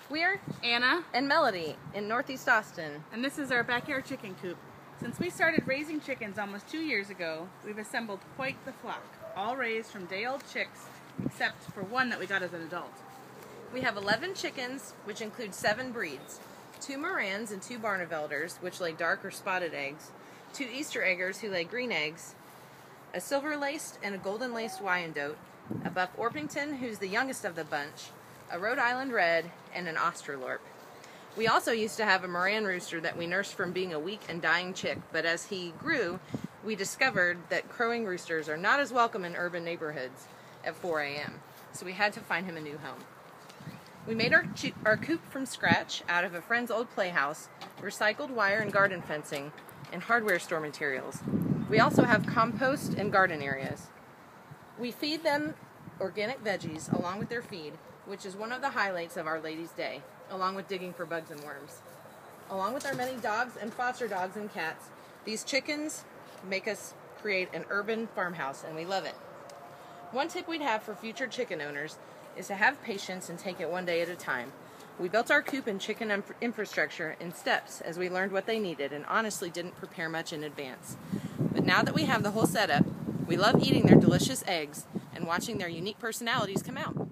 We're Anna, and Melody in Northeast Austin. and this is our backyard chicken coop. Since we started raising chickens almost 2 years ago, we've assembled quite the flock, all raised from day-old chicks, except for one that we got as an adult. We have 11 chickens, which include 7 breeds, 2 Morans and 2 Barnevelders, which lay dark or spotted eggs, 2 Easter eggers who lay green eggs, a silver-laced and a golden-laced Wyandotte, a Buff Orpington, who's the youngest of the bunch, a Rhode Island Red, and an Australorp. We also used to have a Moran rooster that we nursed from being a weak and dying chick, but as he grew, we discovered that crowing roosters are not as welcome in urban neighborhoods at 4 a.m., so we had to find him a new home. We made our coop from scratch out of a friend's old playhouse, recycled wire and garden fencing, and hardware store materials. We also have compost and garden areas. We feed them organic veggies along with their feed, which is one of the highlights of Our Lady's Day, along with digging for bugs and worms. Along with our many dogs and foster dogs and cats, these chickens make us create an urban farmhouse, and we love it. One tip we'd have for future chicken owners is to have patience and take it one day at a time. We built our coop and chicken infrastructure in steps as we learned what they needed and honestly didn't prepare much in advance. But now that we have the whole setup, we love eating their delicious eggs and watching their unique personalities come out.